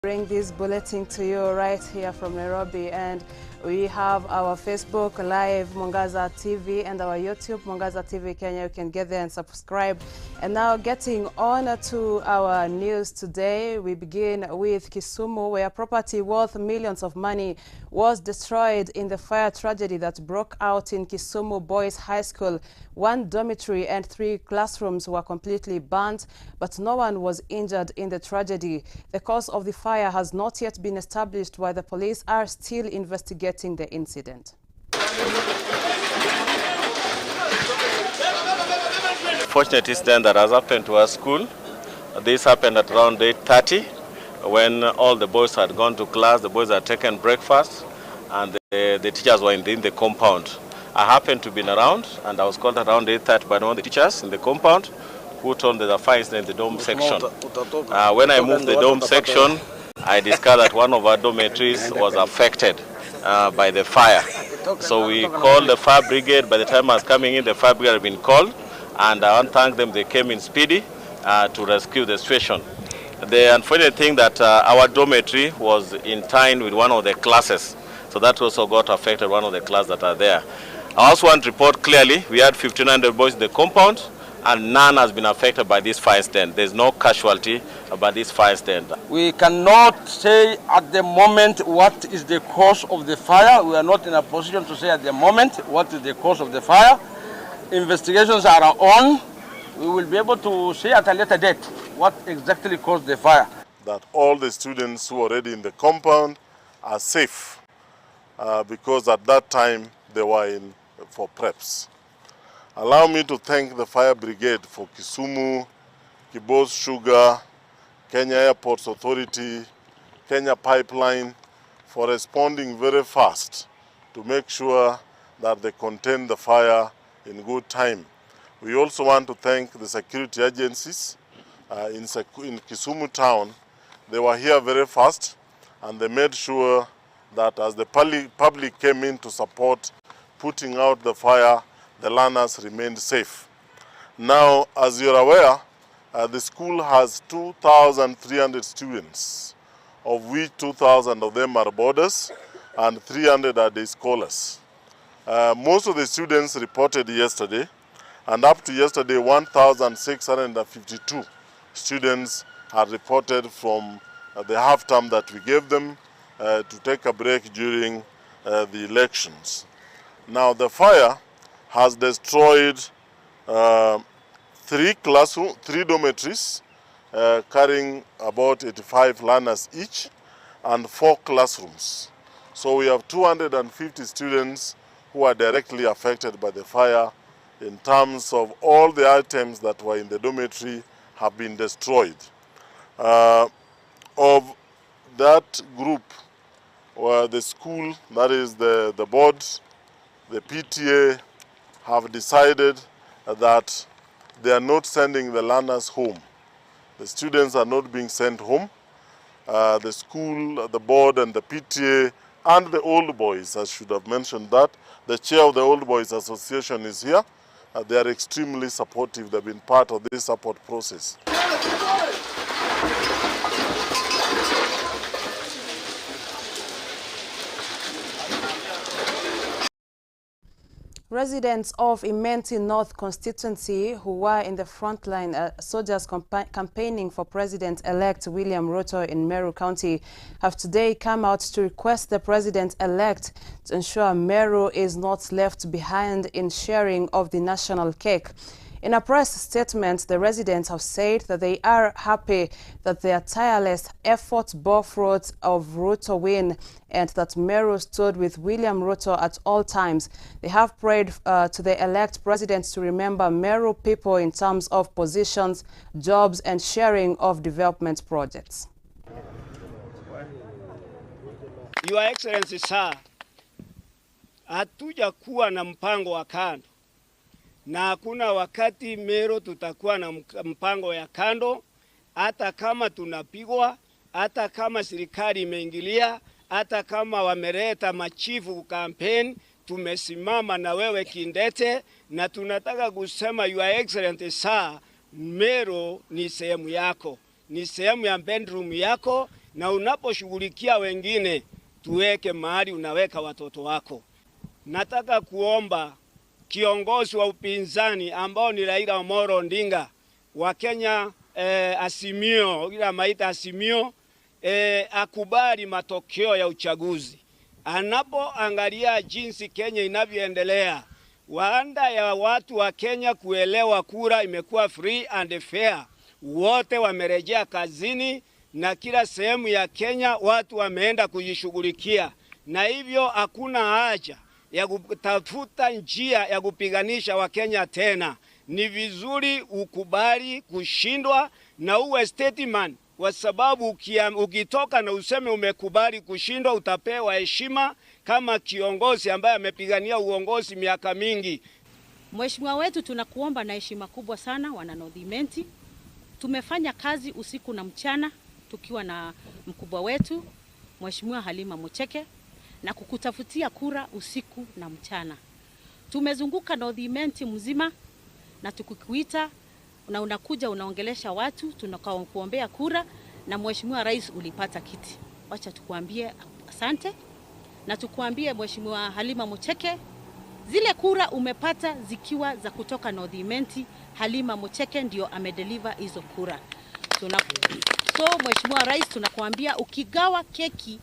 Bring this bulletin to you right here from Nairobi, and we have our Facebook Live Mwangaza TV and our YouTube Mwangaza TV Kenya. You can get there and subscribe. And now getting on to our news today, we begin with Kisumu, where property worth millions of money was destroyed in the fire tragedy that broke out in Kisumu Boys High School. One dormitory and 3 classrooms were completely burnt, but no one was injured in the tragedy. The cause of the fire has not yet been established, while the police are still investigating the incident. Fortunate incident that has happened to our school. This happened at around 8:30 when all the boys had gone to class. The boys had taken breakfast and the teachers were in the compound. I happened to be around and I was called around 8:30 by one of the teachers in the compound who told me the fire incident in the dorm section. When I moved the dorm section, I discovered that one of our dormitories was affected by the fire. So we called the fire brigade. By the time I was coming in, the fire brigade had been called, and I want to thank them. They came in speedy to rescue the situation. The unfortunate thing that our dormitory was in time with one of the classes, so that also got affected, one of the classes that are there. I also want to report clearly, we had 1,500 boys in the compound, and none has been affected by this fire incident. There's no casualty about this fire incident. We cannot say at the moment what is the cause of the fire. We are not in a position to say at the moment what is the cause of the fire. Investigations are on. We will be able to say at a later date what exactly caused the fire. That all the students who are already in the compound are safe because at that time they were in for preps. Allow me to thank the fire brigade for Kisumu, Kibos Sugar, Kenya Airports Authority, Kenya Pipeline for responding very fast to make sure that they contain the fire in good time. We also want to thank the security agencies in Kisumu town. They were here very fast and they made sure that as the public came in to support putting out the fire, the learners remained safe. Now, as you're aware, the school has 2,300 students, of which 2,000 of them are boarders and 300 are day scholars. Most of the students reported yesterday, and up to yesterday, 1,652 students are reported from the half term that we gave them to take a break during the elections. Now, the fire has destroyed 3 dormitories carrying about 85 learners each and 4 classrooms. So we have 250 students who are directly affected by the fire in terms of all the items that were in the dormitory have been destroyed. Of that group, the school, that is the board, the PTA, have decided that they are not sending the learners home. The students are not being sent home. The school, the board and the PTA and the old boys, I should have mentioned that. The chair of the Old Boys Association is here. They are extremely supportive. They've been part of this support process. Residents of Imenti North constituency who were in the front line soldiers campaigning for President-elect William Ruto in Meru County have today come out to request the President-elect to ensure Meru is not left behind in sharing of the national cake. In a press statement, the residents have said that they are happy that their tireless efforts bore fruit of Ruto win and that Meru stood with William Ruto at all times. They have prayed to the elect president to remember Meru people in terms of positions, jobs and sharing of development projects. Your Excellency, sir, hatuja kuwa na mpango wa kando. Na hakuna wakati Meru tutakuwa na mpango ya kando, hata kama tunapigwa, hata kama serikali imeingilia, hata kama wameleta machifu campaign, tumesimama na wewe kindete, na tunataka kusema Your Excellency sir, Meru ni sehemu yako, ni sehemu ya bedroom yako, na unaposhughulikia wengine tuweke mahali unaweka watoto wako. Nataka kuomba kiongozi wa upinzani ambao ni Raila Amolo Odinga wa Kenya, Azimio, ila maita Azimio, akubali matokeo ya uchaguzi. Anapoangalia jinsi Kenya inavyoendelea, waanda ya watu wa Kenya kuelewa kura imekuwa free and fair. Wote wamerejea kazini na kila sehemu ya Kenya watu wameenda kujishughulikia, na hivyo hakuna haja ya kutafuta njia ya kupiganisha Wakenya tena. Ni vizuri ukubali kushindwa na uwe statement, kwa sababu ukitoka na useme umekubali kushindwa utapewa heshima kama kiongozi ambaye amepigania uongozi miaka mingi. Mheshimiwa wetu, tunakuomba na heshima kubwa sana wana North Imenti. Tumefanya kazi usiku na mchana tukiwa na mkubwa wetu Mheshimiwa Halima Mucheke na kukutafutia kura usiku na mchana. Tumezunguka North Imenti mzima na tukikuita na unakuja unaongelesha watu, tunakuombea kura na Mheshimiwa Rais ulipata kiti. Wacha tukuambie asante na tukuambie Mheshimiwa Halima Mucheke, zile kura umepata zikiwa za kutoka North Imenti, Halima Mucheke ndio amedeliver hizo kura. So Mheshimiwa Rais, tunakuambia ukigawa keki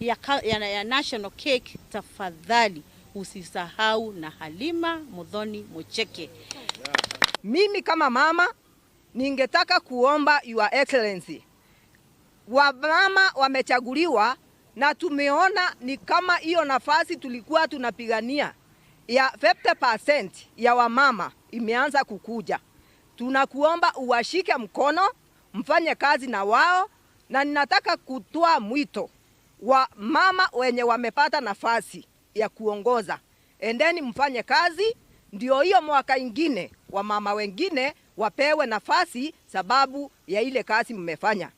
ya national cake, tafadhali usisahau na Halima Muthoni Mucheke. Mimi kama mama ningetaka kuomba Your Excellency, wamama wamechaguliwa na tumeona ni kama hiyo nafasi tulikuwa tunapigania ya 50% ya wamama imeanza kukuja. Tunakuomba uwashike mkono, mfanye kazi na wao, na ninataka kutoa mwito wa mama wenye wamepata nafasi ya kuongoza. Endeni mfanye kazi, ndio hiyo mwaka ingine wa mama wengine wapewe nafasi sababu ya ile kazi mmefanya.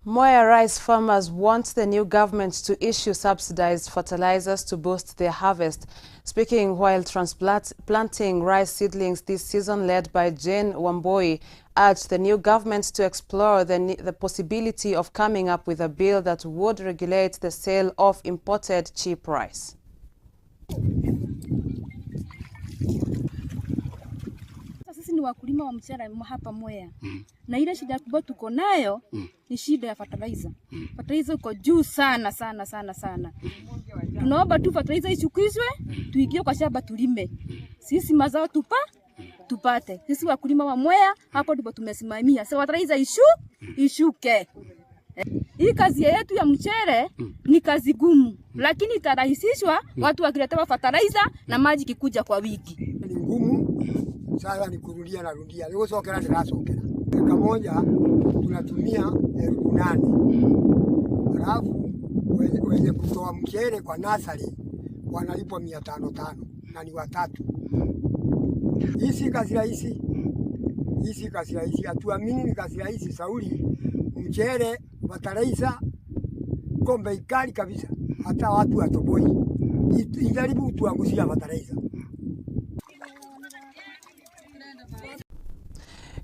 Mwea rice farmers want the new government to issue subsidized fertilizers to boost their harvest. Speaking while transplanting rice seedlings this season, led by Jane Wamboi, urged the new government to explore the possibility of coming up with a bill that would regulate the sale of imported cheap rice. Sisi ni wakulima wa mchele hapa Mwea. Na ile shida kubwa tuko nayo ni shida ya fertilizer. Fertilizer iko juu sana. Tunaomba tu fertilizer ishukishwe, tuingie kwa shamba tulime. Sisi mazao tupate. Sisi wakulima wa Mwea hapo ndipo tumesimamia. So fertilizer ishuke. Hii kazi yetu ya mchele ni kazi gumu, lakini itarahisishwa watu wakiletewa fertilizer na maji kikuja kwa wiki. Ni ngumu. Sasa ni kurudia na rudia. Leo sokera ninasokera. Eka moja tunatumia 8,000. Alafu wenye kutoa mchele kwa nasari wanalipwa 500 na ni watatu. Hii kazi rahisi. Hatuamini ni kazi rahisi. Sauli mchele fertilizer kombe ikali kabisa. Hata watu watoboi. Ijaribu tuangushia fertilizer.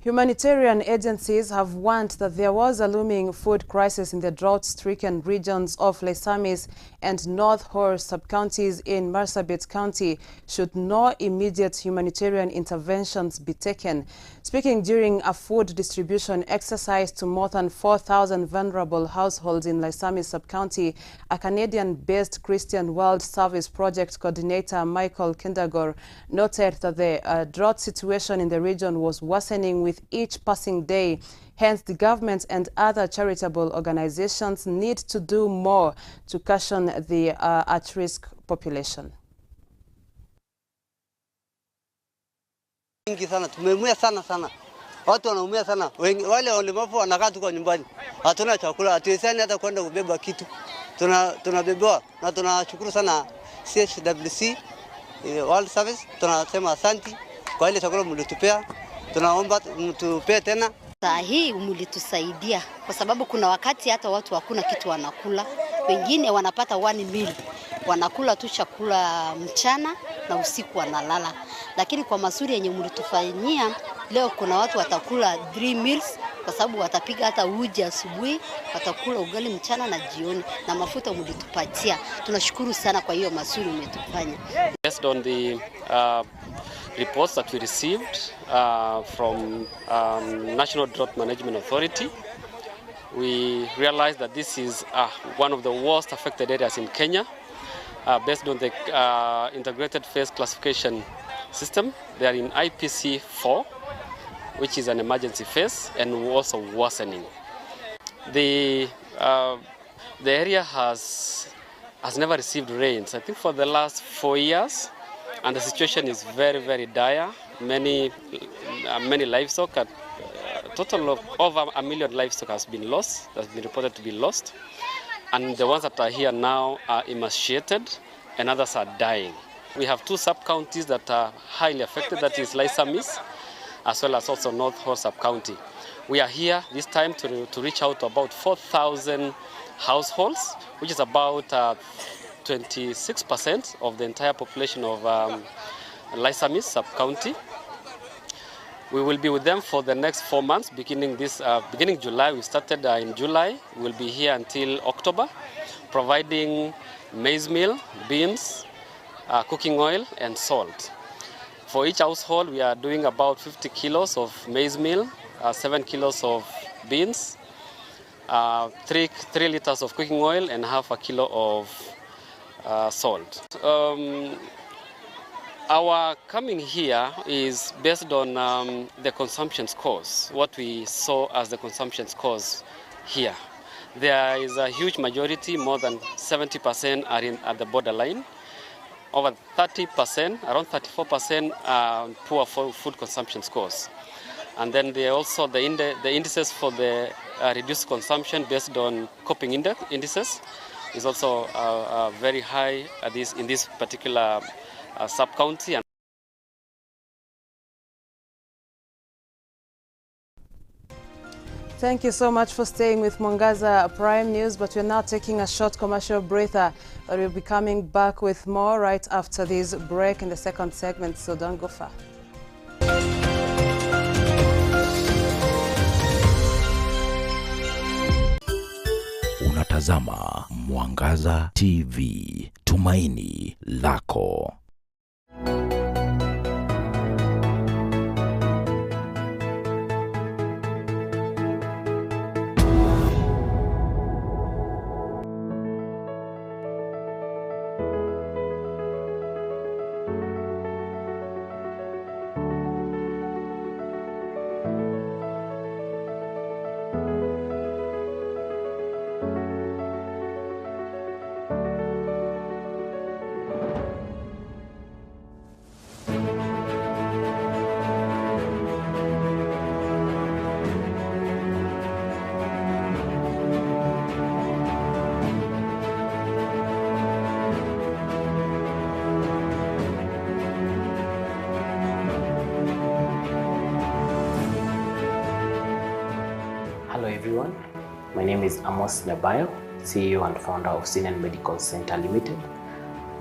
Humanitarian agencies have warned that there was a looming food crisis in the drought-stricken regions of Laisamis and North Horr sub-counties in Marsabit County should no immediate humanitarian interventions be taken. Speaking during a food distribution exercise to more than 4,000 vulnerable households in Laisamis sub-county, a Canadian-based Christian World Service Project coordinator Michael Kindagor noted that the drought situation in the region was worsening with each passing day. Hence, the government and other charitable organizations need to do more to cushion the at-risk population. Tumeumia sana. Watu wanaumia sana. Wale walemavu wanakaa tu kwa nyumbani. Hatuna chakula, hatuwezani hata kwenda kubeba kitu. Tunabebewa na tunashukuru sana CHWC World Service. Tunasema asante kwa ile chakula mlitupea. Tunaomba mtupee tena. Saa hii mlitusaidia kwa sababu kuna wakati hata watu hakuna kitu wanakula. Wengine wanapata 1 meal. Wanakula tu chakula mchana na usiku wanalala. Lakini kwa mazuri yenye mlitufanyia leo, kuna watu watakula 3 meals kwa sababu watapiga hata uji asubuhi, watakula ugali mchana na jioni, na mafuta mlitupatia. Tunashukuru sana kwa hiyo mazuri umetufanya. Based on the reports that we received from National Drought Management Authority, we realized that this is one of the worst affected areas in Kenya. Based on the integrated phase classification system, they are in IPC 4, which is an emergency phase and also worsening. The area has never received rains, I think, for the last 4 years, and the situation is very, very dire. Many livestock, a total of over 1 million livestock has been reported to be lost, and the ones that are here now are emaciated and others are dying. We have 2 sub-counties that are highly affected, that is Lysamis, as well as also North Horr sub-county. We are here this time to reach out to about 4,000 households, which is about 26% of the entire population of Lysamis sub-county. We will be with them for the next 4 months, beginning July. We started in July. We will be here until October, providing maize meal, beans, cooking oil, and salt. For each household, we are doing about 50 kilos of maize meal, 7 kilos of beans, 3 liters of cooking oil, and half a kilo of salt. Our coming here is based on the consumption scores, what we saw as the consumption scores here. There is a huge majority, more than 70% are at the borderline. Over 30%, around 34% are poor food consumption scores. And then there are also the indices for the reduced consumption based on coping indices is also very high in this particular sub-county. Thank you so much for staying with Mwangaza Prime News, but we're now taking a short commercial breather, but we'll be coming back with more right after this break in the second segment, so don't go far. Unatazama Mwangaza TV, tumaini lako. Everyone, my name is Amos Nabayo, CEO and founder of Sinan Medical Center Limited.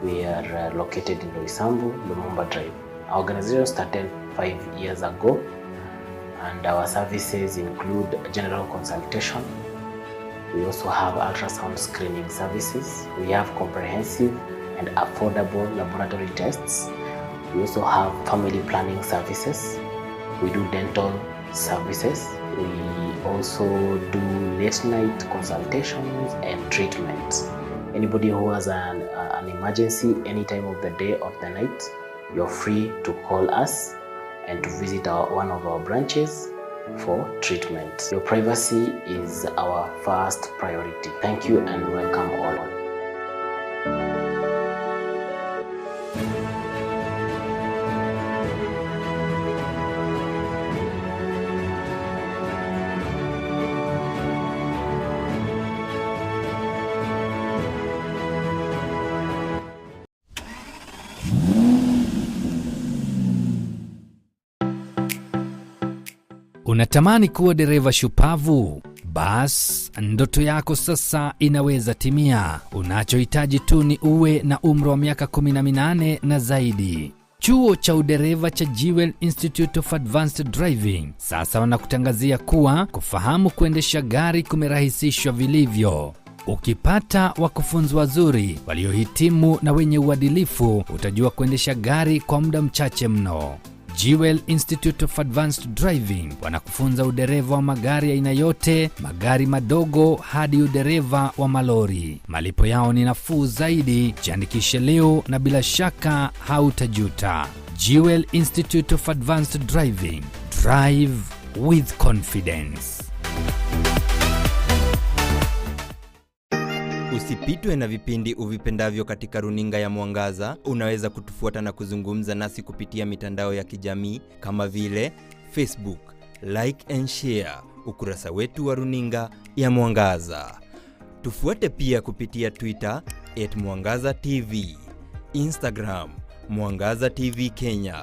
We are located in Loisambu, Lumumba Drive. Our organization started 5 years ago, and our services include general consultation. We also have ultrasound screening services. We have comprehensive and affordable laboratory tests. We also have family planning services. We do dental services. We also do late night consultations and treatments. Anybody who has an emergency any time of the day or the night, you're free to call us and to visit one of our branches for treatment. Your privacy is our first priority. Thank you and welcome all. Unatamani kuwa dereva shupavu? Bas, ndoto yako sasa inaweza timia. Unachohitaji tu ni uwe na umri wa miaka 18 na zaidi. Chuo cha udereva cha Jewel Institute of Advanced Driving sasa wanakutangazia kuwa kufahamu kuendesha gari kumerahisishwa vilivyo. Ukipata wakufunzi wazuri, waliohitimu na wenye uadilifu, utajua kuendesha gari kwa muda mchache mno. Jewel Institute of Advanced Driving wanakufunza udereva wa magari aina yote, magari madogo hadi udereva wa malori. Malipo yao ni nafuu zaidi. Jiandikishe leo na bila shaka hautajuta. Jewel Institute of Advanced Driving. Drive with confidence. Usipitwe na vipindi uvipendavyo katika runinga ya Mwangaza. Unaweza kutufuata na kuzungumza nasi kupitia mitandao ya kijamii kama vile Facebook, like and share ukurasa wetu wa runinga ya Mwangaza. Tufuate pia kupitia Twitter @MwangazaTV, Instagram Mwangaza TV Kenya,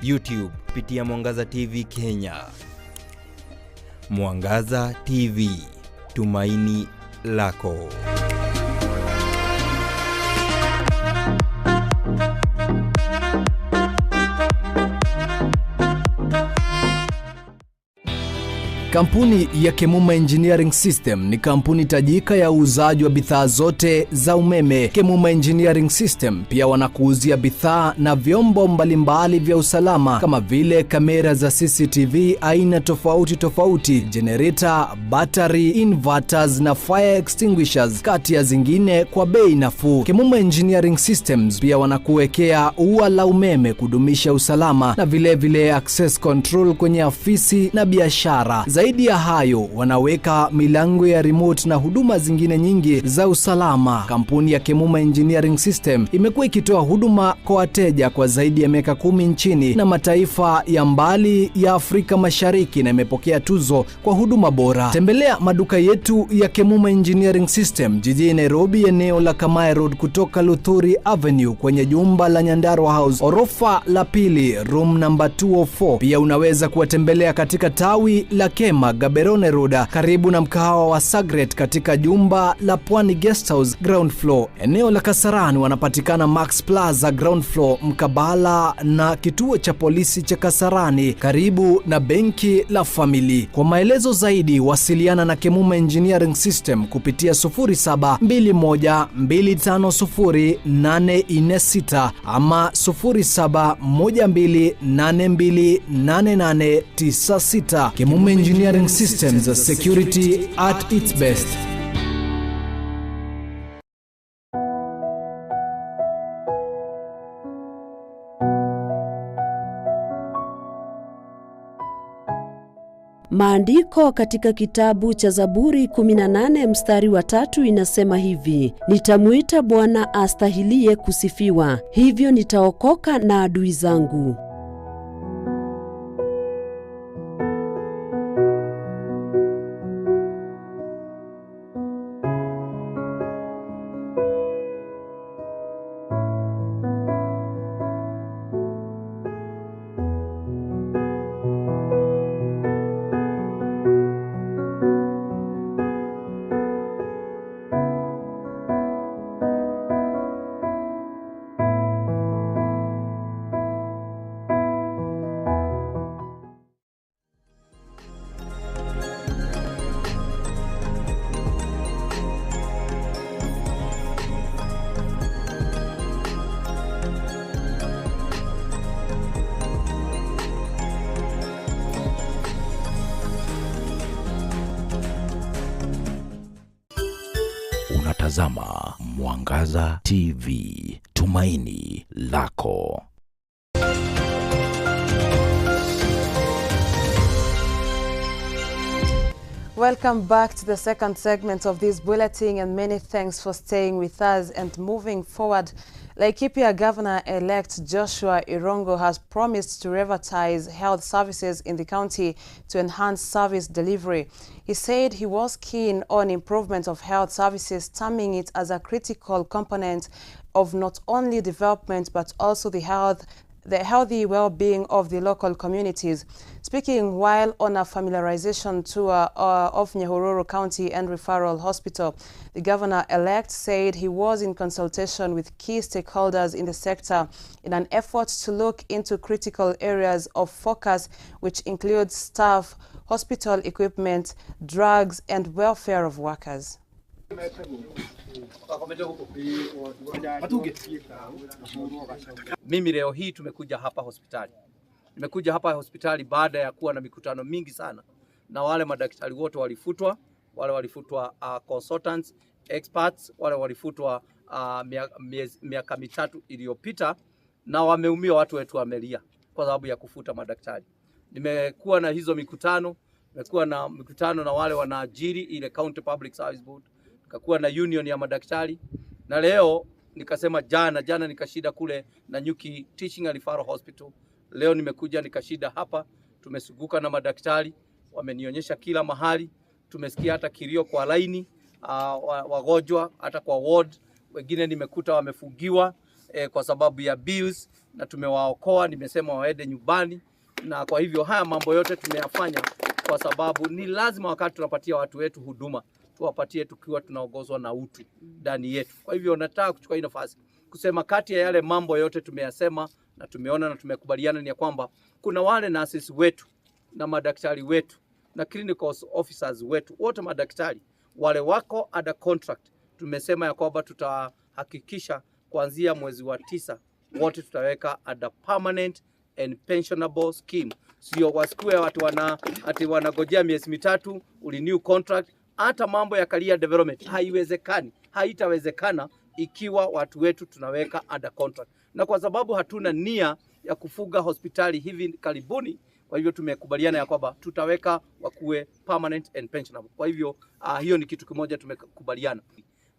YouTube kupitia Mwangaza TV Kenya. Mwangaza TV, tumaini lako. Kampuni ya Kemuma Engineering System ni kampuni tajika ya uuzaji wa bidhaa zote za umeme. Kemuma Engineering System pia wanakuuzia bidhaa na vyombo mbalimbali vya usalama kama vile kamera za CCTV aina tofauti tofauti, generator, battery, inverters na fire extinguishers kati ya zingine kwa bei nafuu. Kemuma Engineering Systems pia wanakuwekea ua la umeme kudumisha usalama na vile access control kwenye afisi na biashara. Zaidi ya hayo, wanaweka milango ya remote na huduma zingine nyingi za usalama. Kampuni ya Kemuma Engineering System imekuwa ikitoa huduma kwa wateja kwa zaidi ya miaka 10 nchini na mataifa ya mbali ya Afrika Mashariki na imepokea tuzo kwa huduma bora. Tembelea maduka yetu ya Kemuma Engineering System jijini Nairobi, eneo la Kamae Road kutoka Luthuri Avenue kwenye jumba la Nyandarua House, orofa la pili, room number 204. Pia unaweza kuwatembelea katika tawi la Kema Gaberone Road karibu na mkahawa wa Sagret katika jumba la Pwani Guest House ground floor. Eneo la Kasarani wanapatikana Max Plaza ground floor mkabala na kituo cha polisi cha Kasarani karibu na benki la Family. Kwa maelezo zaidi wasiliana na Kemuma Engineering System kupitia 0721250846 ama 0712828896. Kemuma Engineering Systems, security at its best. Maandiko katika kitabu cha Zaburi 18 mstari wa 3 inasema hivi: nitamuita Bwana astahilie kusifiwa, hivyo nitaokoka na adui zangu. Unatazama Mwangaza TV, tumaini lako. Welcome back to the second segment of this bulletin, and many thanks for staying with us and moving forward. Laikipia Governor-elect Joshua Irongo has promised to revitalize health services in the county to enhance service delivery. He said he was keen on improvement of health services, terming it as a critical component of not only development but also the health the healthy well-being of the local communities. Speaking while on a familiarization tour of Nyahururu County and Referral Hospital, the governor-elect said he was in consultation with key stakeholders in the sector in an effort to look into critical areas of focus, which includes staff, hospital equipment, drugs, and welfare of workers. Mimi leo hii tumekuja hapa hospitali. Nimekuja hapa hospitali baada ya kuwa na mikutano mingi sana na wale madaktari wote walifutwa, wale walifutwa consultants, experts, wale walifutwa miaka mitatu iliyopita, na wameumia, watu wetu wamelia kwa sababu ya kufuta madaktari. Nimekuwa na hizo mikutano, nimekuwa na mikutano na wale wanaajiri ile County Public Service Board, nikakuwa na union ya madaktari, na leo nikasema jana nikashida kule Nanyuki Teaching and Referral Hospital. Leo nimekuja nikashida hapa, tumesuguka na madaktari, wamenionyesha kila mahali, tumesikia hata kilio kwa laini, wagonjwa hata kwa ward, wengine nimekuta wamefungiwa kwa sababu ya bills, na tumewaokoa, nimesema waende nyumbani. Na kwa hivyo haya mambo yote tumeyafanya kwa sababu ni lazima wakati tunapatia watu wetu huduma, tuwapatie tukiwa tunaongozwa na utu ndani yetu. Kwa hivyo nataka kuchukua hii nafasi kusema kati ya yale mambo yote tumeyasema na tumeona na tumekubaliana ni ya kwamba kuna wale nurses wetu na madaktari wetu na clinical officers wetu, wote madaktari wale wako under contract, tumesema ya kwamba tutahakikisha kuanzia mwezi wa 9 wote tutaweka under permanent and pensionable scheme. Sio wasikue watu wanagojea miezi mitatu uli new contract. Hata mambo ya career development haiwezekani, haitawezekana ikiwa watu wetu tunaweka under contract. Na kwa sababu hatuna nia ya kufuga hospitali hivi karibuni, kwa hivyo tumekubaliana ya kwamba tutaweka wakuwe permanent and pensionable. Kwa hivyo hiyo ni kitu kimoja tumekubaliana.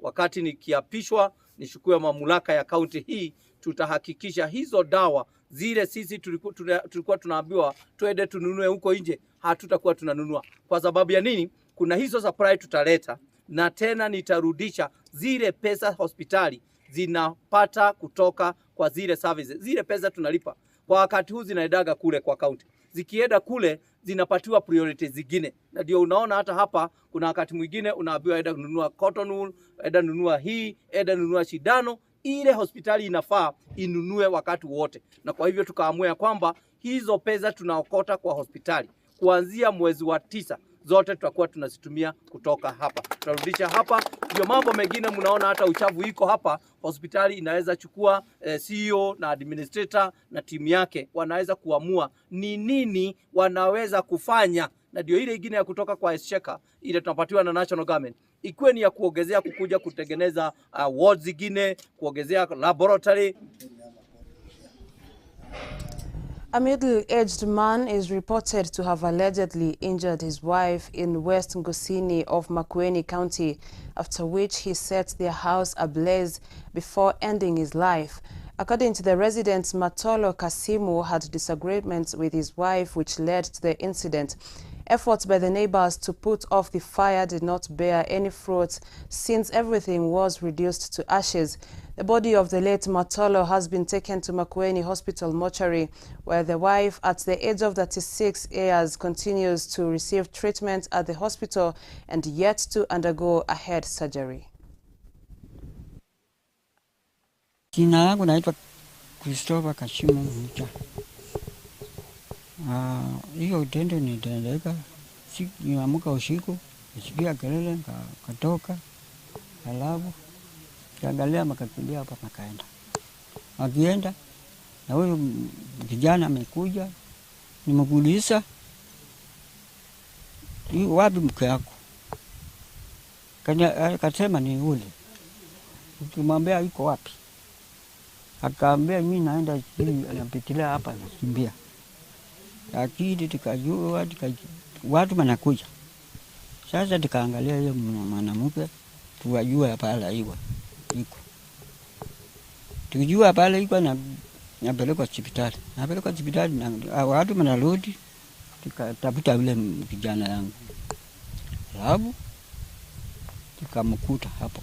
Wakati nikiapishwa nishukue mamlaka ya kaunti hii, tutahakikisha hizo dawa zile sisi tulikuwa tunaambiwa tuende tununue huko nje, hatutakuwa tunanunua. Kwa sababu ya nini? Kuna hizo supply tutaleta, na tena nitarudisha zile pesa hospitali zinapata kutoka kwa zile services. Zile pesa tunalipa kwa wakati huu zinaendaga kule kwa county, zikienda kule zinapatiwa priority zingine. Na ndio unaona hata hapa kuna wakati mwingine unaambiwa enda kununua cotton wool, enda nunua hii, enda nunua shindano. Ile hospitali inafaa inunue wakati wote. Na kwa hivyo tukaamua kwamba hizo pesa tunaokota kwa hospitali kuanzia mwezi wa 9 zote tutakuwa tunazitumia kutoka hapa, tutarudisha hapa. Ndio mambo mengine mnaona hata uchafu iko hapa, hospitali inaweza chukua CEO na administrator na timu yake, wanaweza kuamua ni nini wanaweza kufanya. Na ndio ile ingine ya kutoka kwa exchequer ile tunapatiwa na national government, ikuwe ni ya kuongezea kukuja kutengeneza wards zingine, kuongezea laboratory. A middle-aged man is reported to have allegedly injured his wife in West Ngusini of Makueni County, after which he set their house ablaze before ending his life. According to the resident, Matolo Kasimu had disagreements with his wife, which led to the incident. Efforts by the neighbors to put off the fire did not bear any fruit, since everything was reduced to ashes. The body of the late Matolo has been taken to Makueni Hospital mortuary, where the wife, at the age of 36 years, continues to receive treatment at the hospital and yet to undergo a head surgery. Jina langu naitwa Christopher Kashimu Mcha. Hiyo utendo nitaendeka, niamka usiku, nisikia kelele, katoka, halafu kiangalia makakimbia hapa makaenda. Akienda na huyo kijana amekuja, nimemuuliza, wapi mke wako? Akasema ni ule. Ukimwambia yuko wapi? Akaambia mimi naenda chini, anapitilia hapa nakimbia. Lakini tukajua watu wanakuja. Sasa tukaangalia yule mwanamke, tuwajua pale iko. Tukijua pale iko na napelekwa hospitali. Napelekwa hospitali na watu wanarudi, tukatafuta yule kijana yangu. Alafu tukamkuta hapo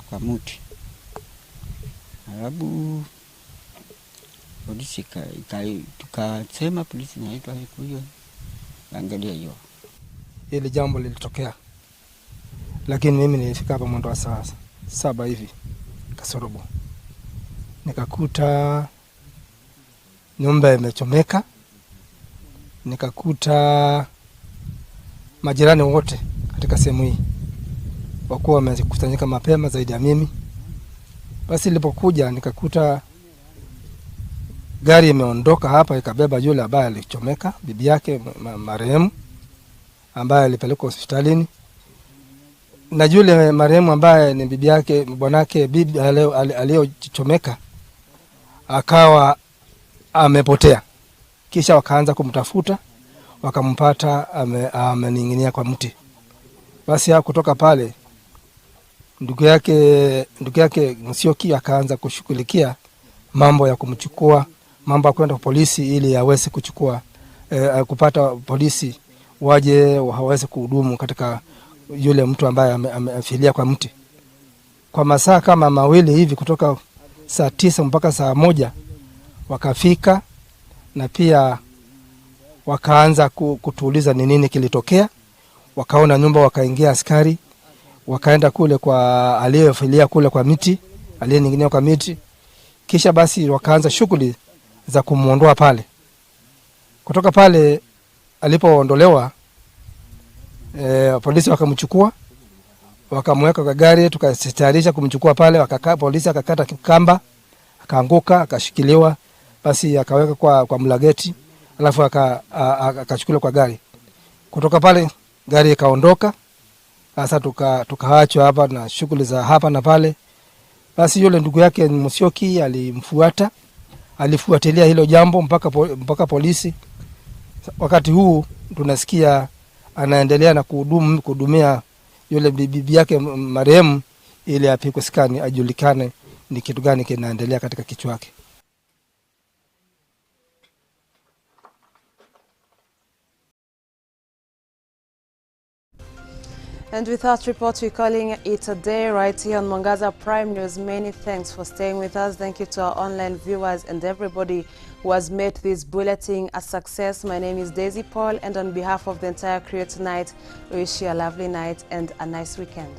kwa mti. Alafu Polisi tukasema polisi naitwa kuja angalia hiyo. Ile jambo lilitokea. Lakini mimi nilifika hapa mwendo wa saa 7 hivi kasorobo. Nikakuta nyumba imechomeka. Nikakuta majirani wote katika sehemu hii wakuwa wamekusanyika mapema zaidi ya mimi. Basi nilipokuja nikakuta gari imeondoka hapa ikabeba yule ambaye alichomeka, bibi yake marehemu ambaye alipelekwa hospitalini. Na yule marehemu ambaye ni bibi yake, bwanake bibi aliyochomeka akawa amepotea. Kisha wakaanza kumtafuta, wakampata amening'inia kwa mti. Basi kutoka pale ndugu yake Musyoki akaanza kushughulikia mambo ya kumchukua, mambo ya kwenda polisi ili aweze kuchukua kupata polisi waje waweze kuhudumu katika yule mtu ambaye amefilia kwa mti. Kwa masaa kama 2 hivi kutoka saa 9 mpaka saa 1 wakafika, na pia wakaanza kutuuliza ni nini kilitokea. Wakaona nyumba, wakaingia askari, wakaenda kule kwa aliyefilia kule kwa miti, aliyening'inia kwa miti. Kisha basi wakaanza shughuli za kumuondoa pale. Kutoka pale alipoondolewa, polisi wakamchukua, wakamweka kwa gari, tukatayarisha kumchukua pale. Wakakaa, polisi akakata kamba, akaanguka, akashikiliwa, basi akaweka kwa mlageti, alafu akachukuliwa kwa gari. Kutoka pale gari ikaondoka. Sasa tukaachwa hapa na shughuli za hapa na pale. Basi yule ndugu yake Musyoki alifuatilia hilo jambo mpaka polisi. Wakati huu tunasikia anaendelea na kuhudumia yule bibi yake marehemu ili apigwe skani ajulikane ni kitu gani kinaendelea katika kichwa chake. And with that report, we're calling it a day right here on Mwangaza Prime News. Many thanks for staying with us. Thank you to our online viewers and everybody who has made this bulletin a success. My name is Daisy Paul, and on behalf of the entire crew tonight, we wish you a lovely night and a nice weekend.